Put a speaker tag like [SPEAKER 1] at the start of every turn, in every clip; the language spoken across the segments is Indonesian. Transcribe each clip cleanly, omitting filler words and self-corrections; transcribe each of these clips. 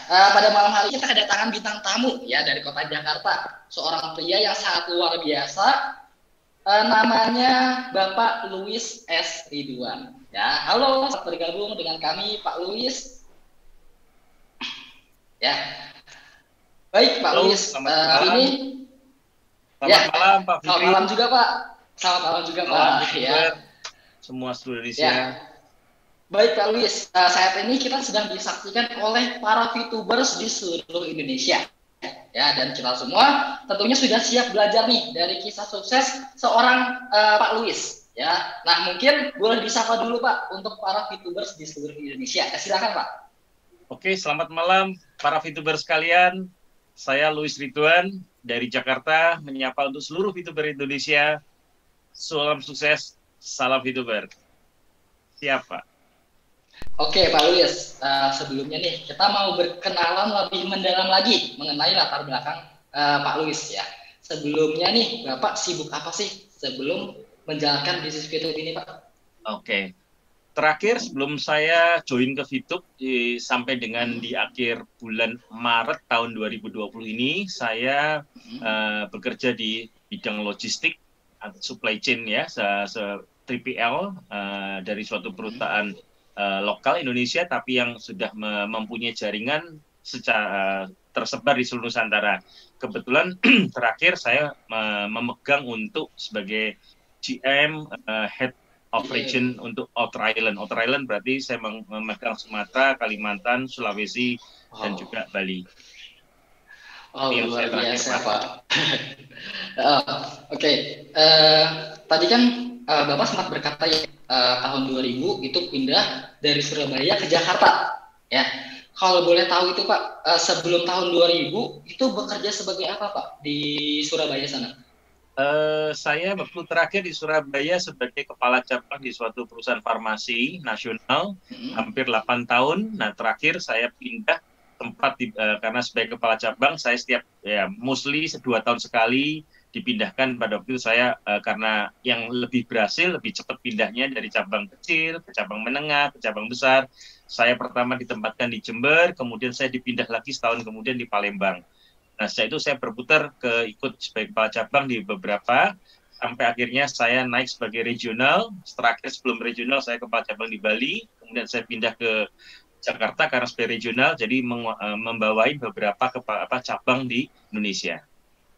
[SPEAKER 1] pada malam hari kita kedatangan bintang tamu ya dari kota Jakarta, seorang pria yang sangat luar biasa, namanya Bapak Louis S. Ridwan. Ya, halo, selamat bergabung dengan kami Pak Louis. Ya, baik Pak
[SPEAKER 2] Halo,
[SPEAKER 1] Louis.
[SPEAKER 2] selamat
[SPEAKER 1] Hari
[SPEAKER 2] malam.
[SPEAKER 1] ini, ya,
[SPEAKER 2] Selamat malam, Pak
[SPEAKER 1] selamat
[SPEAKER 2] Fikri.
[SPEAKER 1] malam juga Pak. Selamat malam juga
[SPEAKER 2] Malam,
[SPEAKER 1] Pak. Ya,
[SPEAKER 2] YouTuber. Semua seluruh Indonesia.
[SPEAKER 1] ya. Baik Pak Luis, saat ini kita sedang disaksikan oleh para VTubers di seluruh Indonesia. Ya, dan kita semua tentunya sudah siap belajar nih dari kisah sukses seorang Pak Luis. Ya, nah mungkin boleh disapa dulu Pak untuk para VTubers di seluruh Indonesia. Silakan Pak.
[SPEAKER 2] Oke, selamat malam para VTuber sekalian. Saya Louis Ridwan dari Jakarta, menyapa untuk seluruh VTuber Indonesia. Salam sukses, salam VTuber. Siapa?
[SPEAKER 1] Oke Pak Luis, sebelumnya nih kita mau berkenalan lebih mendalam lagi mengenai latar belakang Pak Luis ya. Sebelumnya nih Bapak sibuk apa sih sebelum menjalankan bisnis VTube ini Pak?
[SPEAKER 2] Oke. Terakhir sebelum saya join ke VTube sampai dengan di akhir bulan Maret tahun 2020 ini, saya bekerja di bidang logistik atau supply chain ya, 3PL dari suatu perusahaan lokal Indonesia, tapi yang sudah mempunyai jaringan secara tersebar di seluruh Nusantara. Kebetulan terakhir saya memegang untuk sebagai GM Head of Region untuk Outer Island. Outer Island berarti saya memegang Sumatera, Kalimantan, Sulawesi, dan juga Bali.
[SPEAKER 1] Oh,
[SPEAKER 2] Ini yang
[SPEAKER 1] luar
[SPEAKER 2] saya terakhir,
[SPEAKER 1] biasa
[SPEAKER 2] Pak.
[SPEAKER 1] Pak. Oke. Tadi kan Bapak sempat berkata ya tahun 2000 itu pindah dari Surabaya ke Jakarta. Ya, kalau boleh tahu itu Pak, sebelum tahun 2000 itu bekerja sebagai apa Pak di Surabaya sana?
[SPEAKER 2] Saya waktu terakhir di Surabaya sebagai kepala cabang di suatu perusahaan farmasi nasional, hampir 8 tahun. Nah, terakhir saya pindah tempat karena sebagai kepala cabang, saya setiap ya mostly 2 tahun sekali dipindahkan. Pada waktu itu saya karena yang lebih berhasil, lebih cepat pindahnya dari cabang kecil ke cabang menengah, ke cabang besar. Saya pertama ditempatkan di Jember, kemudian saya dipindah lagi setahun kemudian di Palembang. Nah, setelah itu saya berputar ikut sebagai kepala cabang di beberapa, sampai akhirnya saya naik sebagai regional. Terakhir sebelum regional saya kepala cabang di Bali, kemudian saya pindah ke Jakarta karena sebagai regional, jadi membawai beberapa cabang di Indonesia.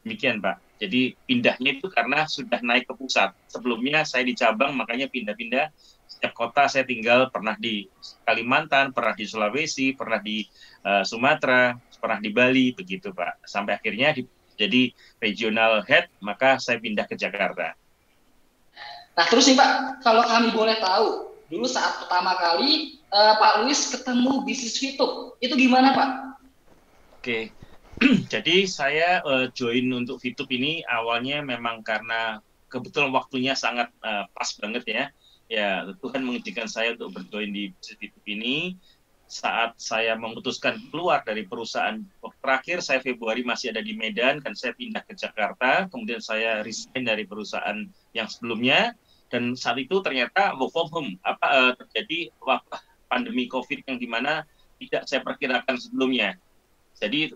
[SPEAKER 2] Demikian, Pak. Jadi pindahnya itu karena sudah naik ke pusat. Sebelumnya saya di cabang, makanya pindah-pindah. Setiap kota saya tinggal, pernah di Kalimantan, pernah di Sulawesi, pernah di Sumatera, pernah di Bali, begitu Pak. Sampai akhirnya jadi regional head, maka saya pindah ke Jakarta.
[SPEAKER 1] Nah terus nih Pak, kalau kami boleh tahu, dulu saat pertama kali Pak Luis ketemu bisnis VTube, itu gimana Pak?
[SPEAKER 2] Oke, jadi saya join untuk VTube ini awalnya memang karena kebetulan waktunya sangat pas banget ya. Ya, Tuhan mengizinkan saya untuk berjoin di bisnis VTube ini saat saya memutuskan keluar dari perusahaan. Terakhir saya Februari masih ada di Medan, kan saya pindah ke Jakarta, kemudian saya resign dari perusahaan yang sebelumnya, dan saat itu ternyata work from home, terjadi wabah pandemi COVID yang dimana tidak saya perkirakan sebelumnya. Jadi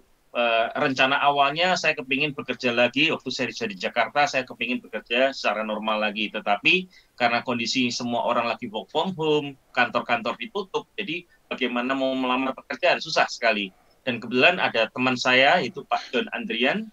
[SPEAKER 2] rencana awalnya saya kepingin bekerja lagi, waktu saya di Jakarta saya kepingin bekerja secara normal lagi, tetapi karena kondisi semua orang lagi work from home, kantor-kantor ditutup, jadi bagaimana mau melamar pekerjaan susah sekali. Dan kebetulan ada teman saya itu Pak John Andrian,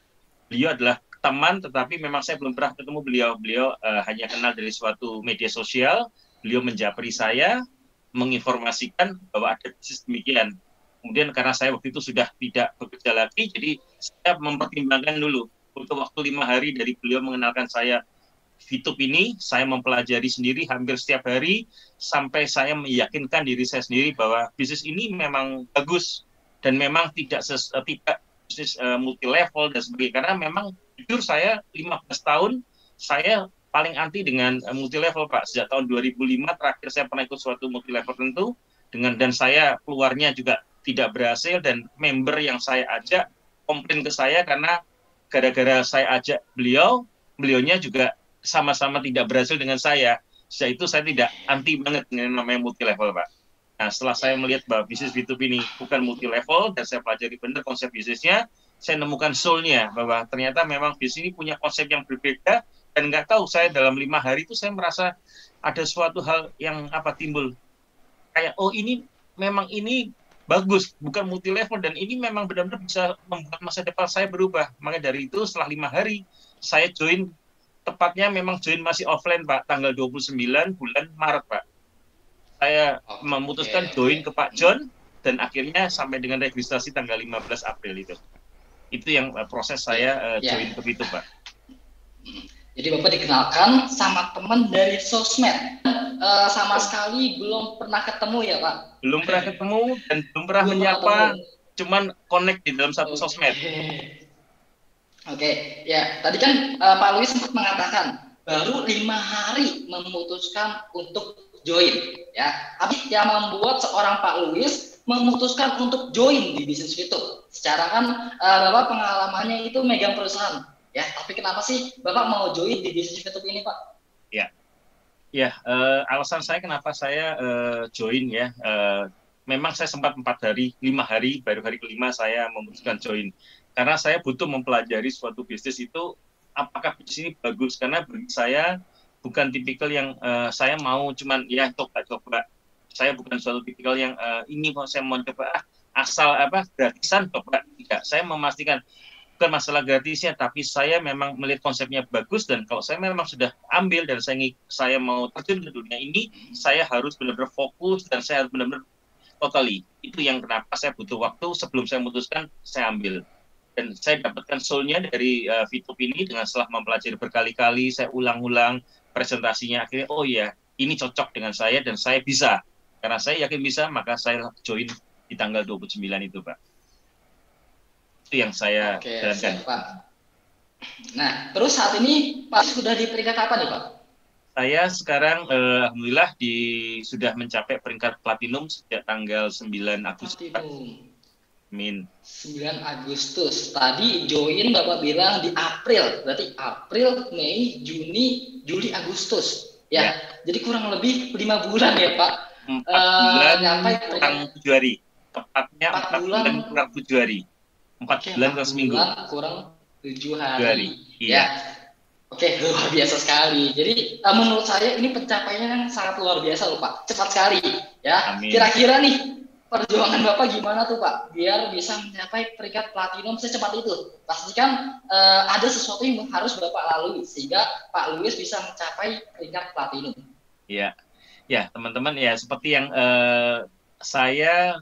[SPEAKER 2] beliau adalah teman, tetapi memang saya belum pernah ketemu beliau. Beliau hanya kenal dari suatu media sosial, beliau menjapri saya, menginformasikan bahwa ada bisnis demikian. Kemudian karena saya waktu itu sudah tidak bekerja lagi, jadi saya mempertimbangkan dulu. Untuk waktu 5 hari dari beliau mengenalkan saya VTube ini, saya mempelajari sendiri hampir setiap hari, sampai saya meyakinkan diri saya sendiri bahwa bisnis ini memang bagus, dan memang tidak bisnis multi level dan sebagainya. Karena memang jujur saya 15 tahun, saya paling anti dengan multi level Pak. Sejak tahun 2005 terakhir saya pernah ikut suatu multi level tentu, dan saya keluarnya juga tidak berhasil, dan member yang saya ajak komplain ke saya karena gara-gara saya ajak beliaunya juga sama-sama tidak berhasil dengan saya. Sejak itu saya tidak anti banget dengan namanya multi level Pak. Nah, setelah saya melihat bahwa bisnis B2B ini bukan multi level dan saya pelajari benar konsep bisnisnya, saya nemukan soul-nya bahwa ternyata memang bisnis ini punya konsep yang berbeda dan nggak tahu saya dalam 5 hari itu saya merasa ada suatu hal yang timbul kayak ini memang ini bagus bukan multi level dan ini memang benar-benar bisa membuat masa depan saya berubah. Maka dari itu setelah 5 hari saya join, tepatnya memang join masih offline Pak, tanggal 29 bulan Maret Pak. Saya memutuskan join ke Pak John dan akhirnya sampai dengan registrasi tanggal 15 April itu. Itu yang proses saya join ke itu Pak.
[SPEAKER 1] Jadi Bapak dikenalkan sama teman dari sosmed, sama sekali belum pernah ketemu ya Pak?
[SPEAKER 2] Belum pernah ketemu dan belum pernah menyapa, cuman connect di dalam satu sosmed.
[SPEAKER 1] Oke, ya tadi kan Pak Louis sempat mengatakan baru 5 hari memutuskan untuk join, ya. Tapi yang membuat seorang Pak Louis memutuskan untuk join di bisnis itu, secara kan Bapak pengalamannya itu megang perusahaan, ya. Tapi kenapa sih Bapak mau join di bisnis YouTube ini, Pak?
[SPEAKER 2] Alasan saya kenapa saya join ya. Memang saya sempat 5 hari, baru hari kelima saya memutuskan join. Karena saya butuh mempelajari suatu bisnis itu, apakah bisnis ini bagus. Karena bagi saya bukan tipikal yang saya mau cuman ya coba-coba. Saya bukan suatu tipikal yang ini kok saya mau coba asal gratisan coba. Tidak, saya memastikan bukan masalah gratisnya, tapi saya memang melihat konsepnya bagus dan kalau saya memang sudah ambil dan saya mau terjun ke dunia ini, saya harus benar-benar fokus dan saya harus benar-benar totally. Itu yang kenapa saya butuh waktu sebelum saya memutuskan saya ambil. Dan saya dapatkan soul-nya dari VTube ini dengan setelah mempelajari berkali-kali, saya ulang-ulang presentasinya, akhirnya oh ya, ini cocok dengan saya dan saya bisa. Karena saya yakin bisa, maka saya join di tanggal 29 itu, Pak. Itu yang saya jalankan.
[SPEAKER 1] Pak. Nah, terus saat ini Pak sudah di peringkat apa nih, Pak?
[SPEAKER 2] Saya sekarang alhamdulillah sudah mencapai peringkat platinum sejak tanggal 9 Agustus. Amin.
[SPEAKER 1] 9 Agustus. Tadi join Bapak bilang di April. Berarti April, Mei, Juni, Juli, Agustus. Ya. Jadi kurang lebih 5 bulan ya, Pak.
[SPEAKER 2] 4 bulan kurang 7 hari. Tepatnya 4 bulan kurang 7 hari. 4 bulan kurang seminggu.
[SPEAKER 1] Kurang 7 hari.
[SPEAKER 2] Iya.
[SPEAKER 1] Ya. Oke, luar biasa sekali. Jadi menurut saya ini pencapaian yang sangat luar biasa loh Pak. Cepat sekali. Ya.
[SPEAKER 2] Amin.
[SPEAKER 1] Kira-kira nih perjuangan Bapak gimana tuh Pak? Biar bisa mencapai peringkat platinum secepat itu. Pastikan ada sesuatu yang harus Bapak lalui sehingga Pak Louis bisa mencapai peringkat platinum.
[SPEAKER 2] Iya. Ya, teman-teman ya seperti yang saya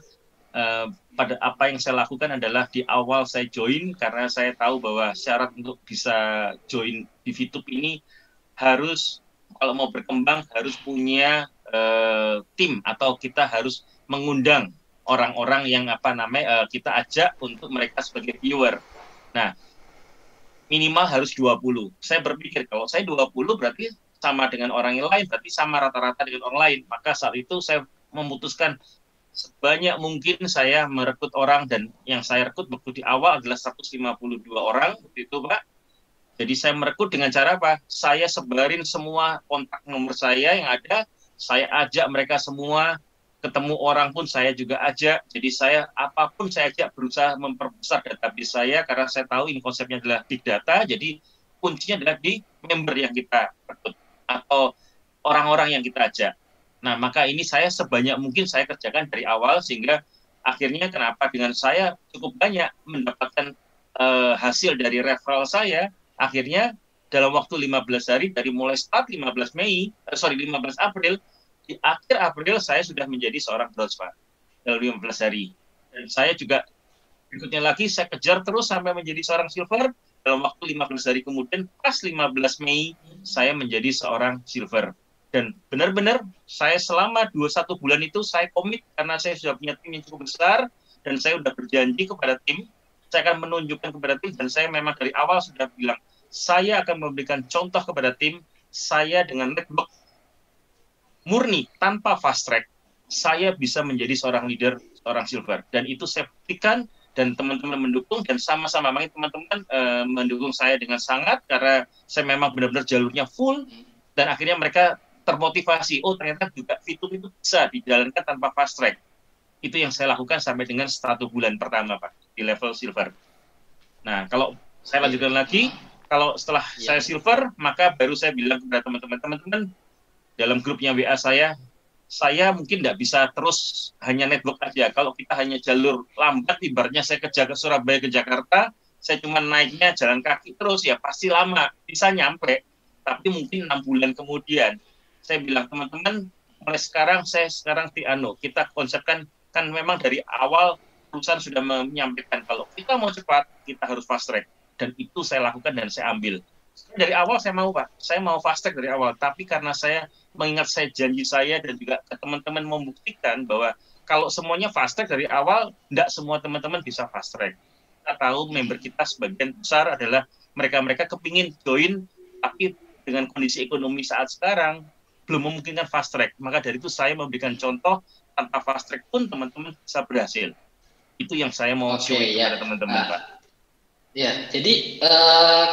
[SPEAKER 2] pada apa yang saya lakukan adalah di awal saya join karena saya tahu bahwa syarat untuk bisa join di VTube ini harus kalau mau berkembang harus punya tim atau kita harus mengundang orang-orang yang kita ajak untuk mereka sebagai viewer. Nah, minimal harus 20. Saya berpikir kalau saya 20 berarti sama dengan orang yang lain, berarti sama rata-rata dengan orang lain. Maka saat itu saya memutuskan sebanyak mungkin saya merekrut orang dan yang saya rekrut waktu di awal adalah 152 orang itu Pak. Jadi saya merekrut dengan cara apa? Saya sebarin semua kontak nomor saya yang ada, saya ajak mereka semua, ketemu orang pun saya juga ajak. Jadi saya apapun saya ajak berusaha memperbesar database saya karena saya tahu ini konsepnya adalah big data. Jadi kuncinya adalah di member yang kita rekrut atau orang-orang yang kita ajak. Nah, maka ini saya sebanyak mungkin saya kerjakan dari awal sehingga akhirnya kenapa dengan saya cukup banyak mendapatkan hasil dari referral saya, akhirnya dalam waktu 15 hari dari mulai start 15 April, di akhir April saya sudah menjadi seorang bronze Pak dalam 15 hari. Dan saya juga berikutnya lagi saya kejar terus sampai menjadi seorang silver dalam waktu 15 hari kemudian pas 15 Mei saya menjadi seorang silver. Dan benar-benar saya selama 21 bulan itu saya komit karena saya sudah punya tim yang cukup besar dan saya sudah berjanji kepada tim, saya akan menunjukkan kepada tim dan saya memang dari awal sudah bilang, saya akan memberikan contoh kepada tim, saya dengan network murni tanpa fast track, saya bisa menjadi seorang leader, seorang silver. Dan itu saya buktikan dan teman-teman mendukung dan sama-sama teman-teman mendukung saya dengan sangat karena saya memang benar-benar jalurnya full dan akhirnya mereka termotivasi, oh ternyata juga VTube itu bisa dijalankan tanpa fast track. Itu yang saya lakukan sampai dengan 1 bulan pertama, Pak, di level silver. Nah, kalau saya lanjutkan lagi, kalau setelah saya silver, maka baru saya bilang kepada teman-teman, dalam grupnya WA saya mungkin nggak bisa terus hanya network aja. Kalau kita hanya jalur lambat, ibaratnya saya ke Surabaya ke Jakarta, saya cuma naiknya jalan kaki terus, ya pasti lama, bisa nyampe. Tapi mungkin 6 bulan kemudian, saya bilang teman-teman, mulai sekarang kita konsepkan, kan memang dari awal perusahaan sudah menyampaikan kalau kita mau cepat, kita harus fast track. Dan itu saya lakukan dan saya ambil. Dari awal saya mau, Pak. Saya mau fast track dari awal. Tapi karena saya mengingat janji saya dan juga ke teman-teman membuktikan bahwa kalau semuanya fast track dari awal, tidak semua teman-teman bisa fast track. Kita tahu member kita sebagian besar adalah mereka-mereka kepingin join, tapi dengan kondisi ekonomi saat sekarang, belum memungkinkan fast track. Maka dari itu saya memberikan contoh, tanpa fast track pun teman-teman bisa berhasil. Itu yang saya mau showing kepada teman-teman, Pak.
[SPEAKER 1] Ya, jadi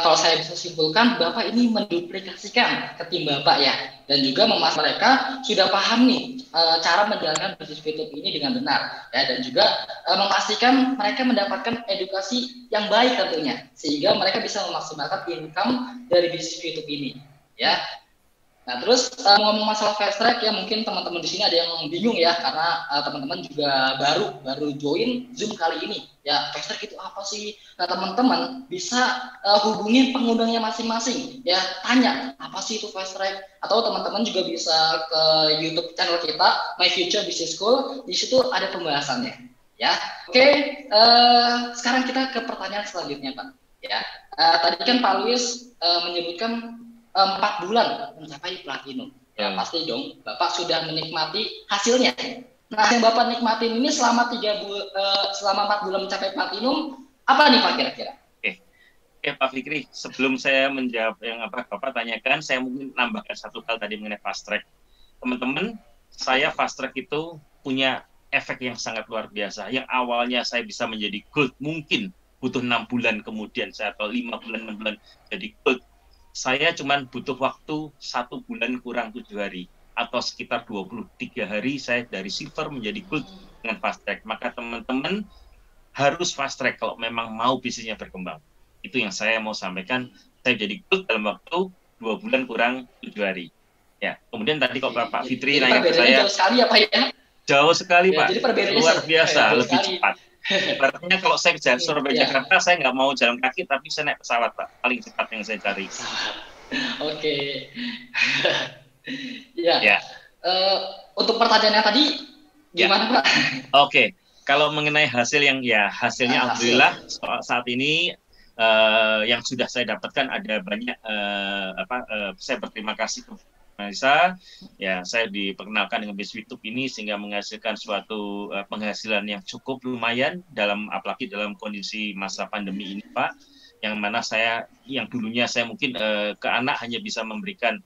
[SPEAKER 1] kalau saya bisa simpulkan, Bapak ini menduplikasikan ke tim Bapak ya, dan juga memastikan mereka sudah paham nih cara menjalankan bisnis VTube ini dengan benar, ya, dan juga memastikan mereka mendapatkan edukasi yang baik tentunya, sehingga mereka bisa memaksimalkan income dari bisnis VTube ini, ya. Nah, terus ngomong masalah fast track ya, mungkin teman-teman di sini ada yang bingung ya, karena teman-teman juga baru join Zoom kali ini. Ya, fast track itu apa sih? Nah, teman-teman bisa hubungi pengundangnya masing-masing. Ya, tanya apa sih itu fast track? Atau teman-teman juga bisa ke YouTube channel kita, My Future Business School. Di situ ada pembahasannya. Ya, oke. Sekarang kita ke pertanyaan selanjutnya, Pak. Ya, tadi kan Pak Luis menyebutkan 4 bulan mencapai platinum. Ya, pasti dong Bapak sudah menikmati hasilnya. Nah, yang Bapak nikmatin ini selama 4 bulan mencapai platinum, apa nih Pak kira-kira?
[SPEAKER 2] Oke, Pak Fikri, sebelum saya menjawab yang Bapak tanyakan, saya mungkin nambahkan satu hal tadi mengenai fast track. Teman-teman, saya fast track itu punya efek yang sangat luar biasa. Yang awalnya saya bisa menjadi gold, mungkin butuh 6 bulan kemudian saya, atau 5 bulan, 6 bulan jadi gold. Saya cuma butuh waktu 1 bulan kurang 7 hari, atau sekitar 23 hari saya dari silver menjadi gold dengan fast track. Maka teman-teman harus fast track kalau memang mau bisnisnya berkembang. Itu yang saya mau sampaikan. Saya jadi gold dalam waktu 2 bulan kurang 7 hari. Ya, kemudian tadi kok Pak Fitri nanya ke saya.
[SPEAKER 1] Jauh sekali ya Pak ya?
[SPEAKER 2] Jauh sekali Pak.
[SPEAKER 1] Jadi
[SPEAKER 2] luar biasa, lebih cepat. Artinya kalau saya ke Surabaya Jakarta, saya nggak mau jalan kaki, tapi saya naik pesawat, Pak. Paling cepat yang saya cari.
[SPEAKER 1] Oke. Ya. Untuk pertanyaannya tadi, gimana Pak?
[SPEAKER 2] Oke. Kalau mengenai hasil hasilnya alhamdulillah saat ini yang sudah saya dapatkan ada banyak. Saya berterima kasih kepada Nisa, ya saya diperkenalkan dengan bisnis VTube ini sehingga menghasilkan suatu penghasilan yang cukup lumayan apalagi dalam kondisi masa pandemi ini, Pak, yang mana yang dulunya saya mungkin ke anak hanya bisa memberikan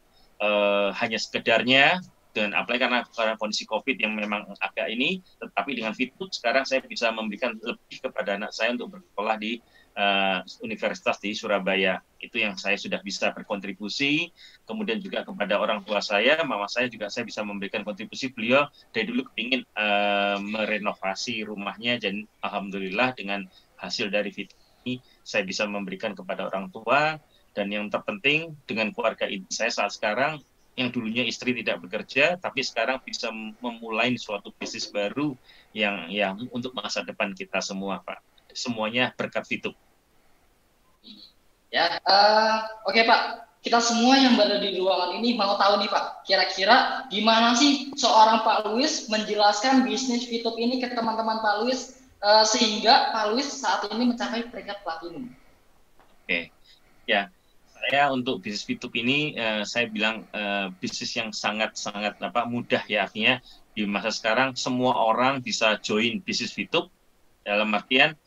[SPEAKER 2] hanya sekedarnya, dan apalagi karena kondisi COVID yang memang agak ini, tetapi dengan VTube sekarang saya bisa memberikan lebih kepada anak saya untuk bersekolah di universitas di Surabaya. Itu yang saya sudah bisa berkontribusi. Kemudian juga kepada orang tua saya, mama saya juga saya bisa memberikan kontribusi. Beliau dari dulu kepingin merenovasi rumahnya, dan alhamdulillah dengan hasil dari VTube ini saya bisa memberikan kepada orang tua. Dan yang terpenting dengan keluarga inti saya saat sekarang, yang dulunya istri tidak bekerja, tapi sekarang bisa memulai suatu bisnis baru yang untuk masa depan kita semua, Pak. Semuanya berkat VTube.
[SPEAKER 1] Ya, oke Pak, kita semua yang berada di ruangan ini mau tahu nih Pak, kira-kira gimana sih seorang Pak Luis menjelaskan bisnis VTube ini ke teman-teman Pak Luis sehingga Pak Luis saat ini mencapai peringkat platinum.
[SPEAKER 2] Oke, ya saya untuk bisnis VTube ini saya bilang bisnis yang sangat-sangat mudah ya, artinya di masa sekarang semua orang bisa join bisnis VTube, dalam artian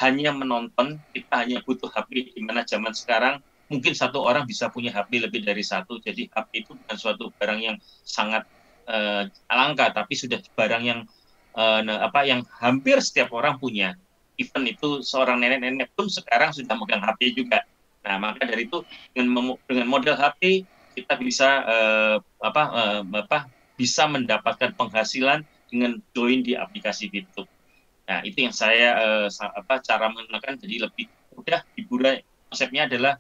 [SPEAKER 2] hanya menonton, kita hanya butuh HP, di mana zaman sekarang mungkin satu orang bisa punya HP lebih dari satu, jadi HP itu bukan suatu barang yang sangat langka, tapi sudah barang yang yang hampir setiap orang punya. Even itu seorang nenek-nenek pun sekarang sudah megang HP juga. Nah, maka dari itu dengan model HP kita bisa bisa mendapatkan penghasilan dengan join di aplikasi Fitup. Nah, itu yang saya cara mengenalkan jadi lebih mudah hiburan. Konsepnya adalah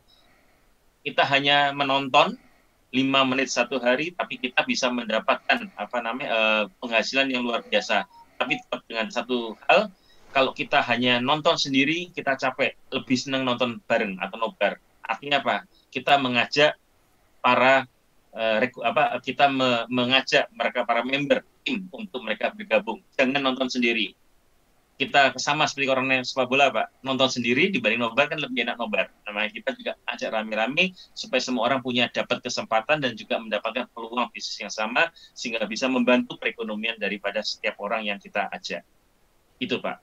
[SPEAKER 2] kita hanya menonton 5 menit satu hari, tapi kita bisa mendapatkan penghasilan yang luar biasa. Tapi tetap dengan satu hal, kalau kita hanya nonton sendiri, kita capek. Lebih senang nonton bareng atau nobar. Artinya apa? Kita mengajak para mengajak mereka para member tim untuk mereka bergabung. Jangan nonton sendiri. Kita sama seperti orang yang sepak bola, Pak. Nonton sendiri dibanding nobar kan lebih enak nobar. Namanya kita juga ajak rame-rame supaya semua orang dapat kesempatan dan juga mendapatkan peluang bisnis yang sama sehingga bisa membantu perekonomian daripada setiap orang yang kita ajak. Itu, Pak.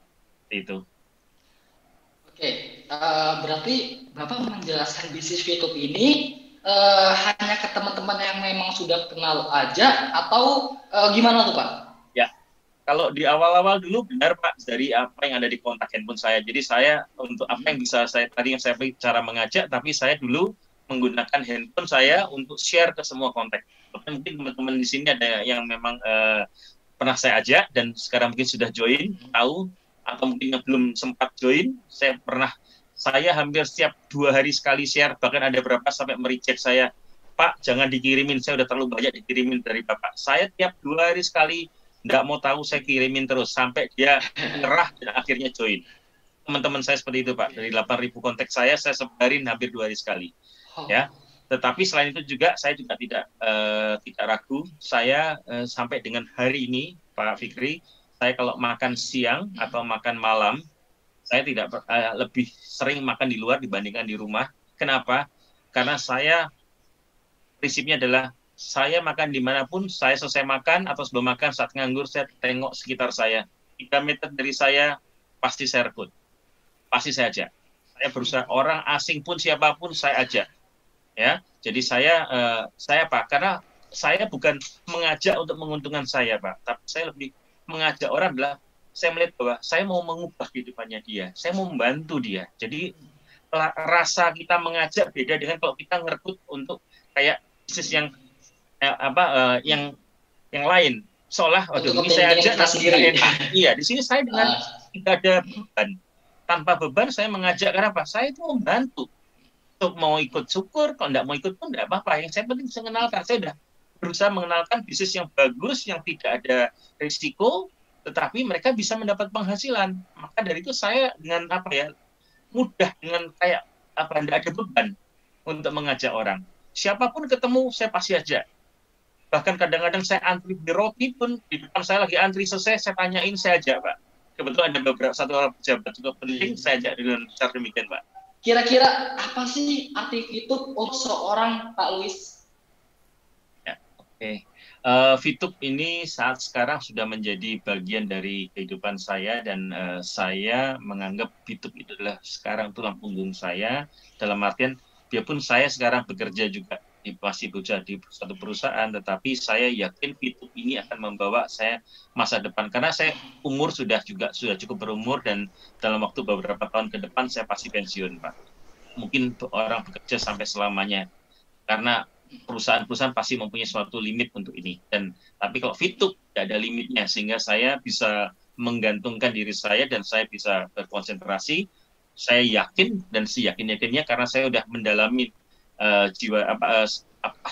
[SPEAKER 2] Itu.
[SPEAKER 1] Oke, berarti Bapak menjelaskan bisnis Fitup ini hanya ke teman-teman yang memang sudah kenal aja atau gimana tuh, Pak?
[SPEAKER 2] Ya, kalau di awal-awal dulu benar, Pak, dari apa yang ada di kontak handphone saya. Jadi saya untuk apa yang bisa saya tadi yang saya cara mengajak, tapi saya dulu menggunakan handphone saya untuk share ke semua kontak. Mungkin teman-teman di sini ada yang memang pernah saya ajak dan sekarang mungkin sudah join, tahu, atau mungkin yang belum sempat join. Saya hampir setiap 2 hari sekali share, bahkan ada berapa sampai mereject saya, Pak, jangan dikirimin, saya udah terlalu banyak dikirimin dari Bapak. Saya tiap 2 hari sekali nggak mau tahu, saya kirimin terus sampai dia nyerah dan akhirnya join. Teman-teman saya seperti itu, Pak. Dari 8.000 kontak saya sebarin hampir 2 hari sekali. Ya. Tetapi selain itu juga saya juga tidak ragu. Saya sampai dengan hari ini, Pak Fikri, saya kalau makan siang atau makan malam, saya tidak lebih sering makan di luar dibandingkan di rumah. Kenapa? Karena saya prinsipnya adalah saya makan dimanapun, saya selesai makan atau sebelum makan saat nganggur, saya tengok sekitar saya. 3 meter dari saya, pasti saya rekrut. Pasti saya ajak. Saya berusaha, orang asing pun siapapun saya ajak. Ya, jadi saya Pak, karena saya bukan mengajak untuk menguntungkan saya, Pak, tapi saya lebih mengajak orang adalah saya melihat bahwa saya mau mengubah kehidupannya dia, saya mau membantu dia. Jadi rasa kita mengajak beda dengan kalau kita ngerekrut untuk kayak bisnis yang lain. Seolah, waduh, ini saya ajak nanti nggak enak. Iya, di sini saya dengan tidak ada beban. Tanpa beban saya mengajak karena apa? Saya itu membantu. Untuk mau ikut syukur, kalau nggak mau ikut pun nggak apa-apa. Yang saya penting saya mengenalkan. Saya sudah berusaha mengenalkan bisnis yang bagus, yang tidak ada risiko, tetapi mereka bisa mendapat penghasilan. Maka dari itu saya dengan mudah, dengan kayak tidak ada beban untuk mengajak orang. Siapapun ketemu saya pasti ajak. Bahkan kadang-kadang saya antri di roti pun di depan saya lagi antri selesai, saya tanyain, saya ajak, Pak. Kebetulan ada satu orang pejabat juga penting, saya ajak dengan cara demikian, Pak.
[SPEAKER 1] Kira-kira apa sih arti Fitup untuk seorang Pak Luis?
[SPEAKER 2] Ya, oke. Fitup ini saat sekarang sudah menjadi bagian dari kehidupan saya dan saya menganggap Fitup itu adalah sekarang tulang punggung saya, dalam artian biarpun saya sekarang bekerja juga masih bekerja di suatu perusahaan, tetapi saya yakin Fitup ini akan membawa saya masa depan karena saya umur sudah cukup berumur dan dalam waktu beberapa tahun ke depan saya pasti pensiun, Pak. Mungkin orang bekerja sampai selamanya karena perusahaan-perusahaan pasti mempunyai suatu limit untuk ini. Tapi kalau Fitup tidak ada limitnya, sehingga saya bisa menggantungkan diri saya dan saya bisa berkonsentrasi. Saya yakin dan seyakin-yakinnya karena saya sudah mendalami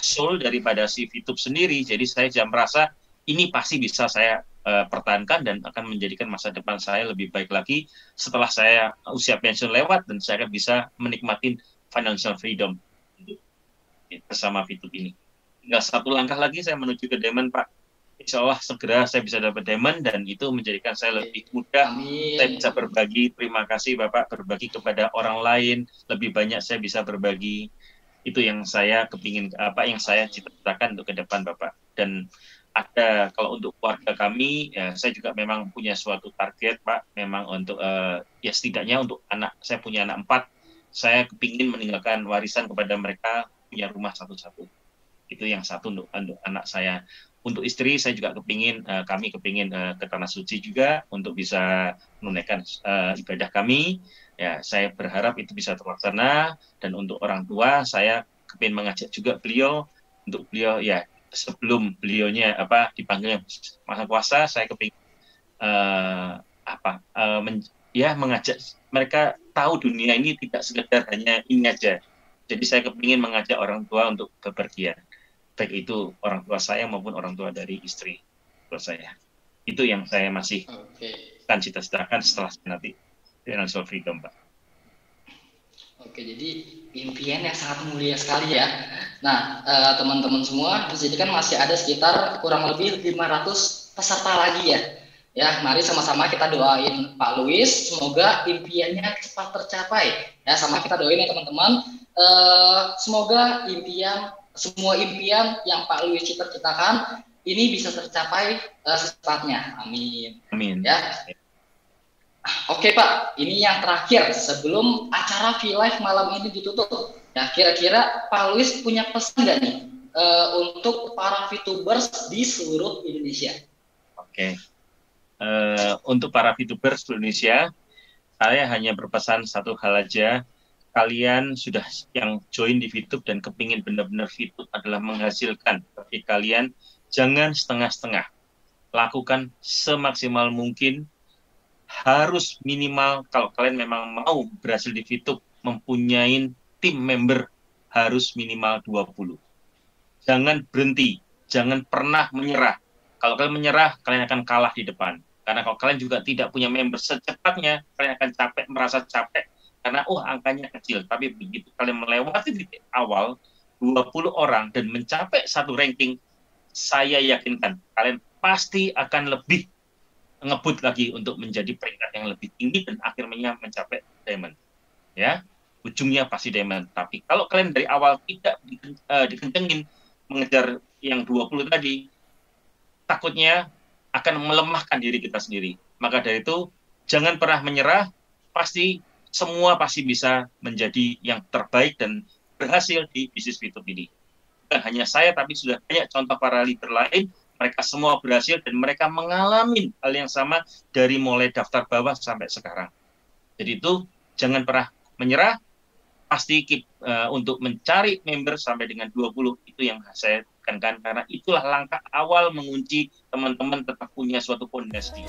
[SPEAKER 2] soul daripada si Fitup sendiri. Jadi saya sudah merasa ini pasti bisa saya pertahankan dan akan menjadikan masa depan saya lebih baik lagi setelah saya usia pensiun lewat dan saya akan bisa menikmati financial freedom bersama Fitup ini. Tinggal 1 langkah lagi saya menuju ke Diamond, Pak. Insya Allah segera saya bisa dapat Diamond dan itu menjadikan saya lebih mudah. Amin. Saya bisa berbagi. Terima kasih Bapak, berbagi kepada orang lain. Lebih banyak saya bisa berbagi. Itu yang saya kepingin, yang saya cita-citakan untuk ke depan, Bapak. Dan ada kalau untuk keluarga kami, ya, saya juga memang punya suatu target, Pak. Memang untuk ya setidaknya untuk anak, saya punya anak 4. Saya kepingin meninggalkan warisan kepada mereka punya rumah satu-satu. Itu yang satu untuk anak saya. Untuk istri saya juga kami kepingin ke Tanah Suci juga untuk bisa menunaikan ibadah kami. Ya, saya berharap itu bisa terlaksana dan untuk orang tua saya kepingin mengajak juga beliau untuk beliau ya sebelum beliaunya dipanggilnya masa puasa, saya kepingin ya mengajak mereka tahu dunia ini tidak sekedar hanya ini aja. Jadi saya kepingin mengajak orang tua untuk bepergian, baik itu orang tua saya maupun orang tua dari istri saya. Itu yang saya masih akan cita-citakan setelah nanti financial freedom, Pak.
[SPEAKER 1] Oke, jadi impian yang sangat mulia sekali ya. Nah, teman-teman semua, di sini kan masih ada sekitar kurang lebih 500 peserta lagi ya. Ya, mari sama-sama kita doain Pak Luis, semoga impiannya cepat tercapai. Ya, sama kita doain ya teman-teman. Semoga semua impian yang Pak Luis cita-citakan ini bisa tercapai secepatnya. Amin.
[SPEAKER 2] Amin.
[SPEAKER 1] Ya. Oke Pak, ini yang terakhir sebelum acara V-Live malam ini ditutup. Nah, kira-kira Pak Luis punya pesan nggak nih untuk para VTubers di seluruh Indonesia?
[SPEAKER 2] Oke. Untuk para VTubers seluruh Indonesia, saya hanya berpesan satu hal aja. Kalian sudah yang join di VTube dan kepingin benar-benar VTube adalah menghasilkan. Tapi kalian jangan setengah-setengah. Lakukan semaksimal mungkin. Harus minimal kalau kalian memang mau berhasil di VTube mempunyai tim member harus minimal 20. Jangan berhenti, jangan pernah menyerah. Kalau kalian menyerah, kalian akan kalah di depan. Karena kalau kalian juga tidak punya member secepatnya, kalian akan capek, merasa capek karena angkanya kecil. Tapi begitu kalian melewati titik awal 20 orang dan mencapai satu ranking, saya yakinkan kalian pasti akan lebih ngebut lagi untuk menjadi peringkat yang lebih tinggi dan akhirnya mencapai diamond. Ya, ujungnya pasti diamond. Tapi kalau kalian dari awal tidak dikencengin mengejar yang 20 tadi, takutnya akan melemahkan diri kita sendiri. Maka dari itu, jangan pernah menyerah, semua pasti bisa menjadi yang terbaik dan berhasil di bisnis VTube ini. Bukan hanya saya, tapi sudah banyak contoh para leader lain. Mereka semua berhasil dan mereka mengalami hal yang sama dari mulai daftar bawah sampai sekarang. Jadi itu jangan pernah menyerah, pasti untuk mencari member sampai dengan 20 itu yang saya tekankan karena itulah langkah awal mengunci teman-teman tetap punya suatu fondasi.